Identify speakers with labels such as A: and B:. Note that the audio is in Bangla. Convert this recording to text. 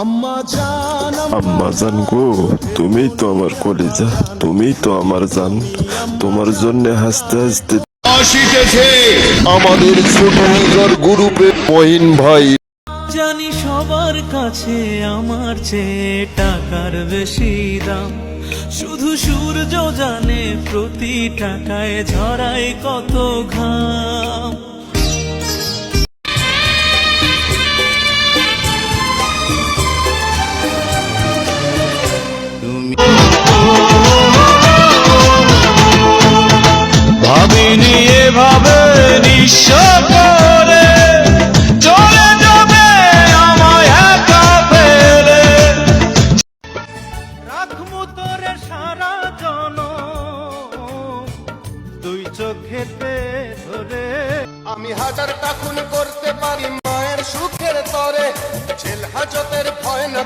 A: আম্মা
B: জান গো, তুমি তো আমার কলিজা, তুমি তো আমার জান। তোমার জন্য হাসতে হাসতে
A: আসিতেছে
B: আমাদের ছোট গ্রুপে মহিন ভাই।
C: জানি সবার কাছে আমার চেয়ে টাকার বেশি দাম, শুধু সূর্য জানে প্রতি টাকায় ঝরায় কত ঘাম।
A: ভাবিনি এভাবে নিঃস্ব করে চলে যাবে আমায় একা ফেলে।
C: রাখবো তোরে সারা জনম দুই চোখেতে ধরে।
D: আমি হাজারটা খুন করতে পারি মায়ের সুখের তরে, জেল হাজতের ভয় না।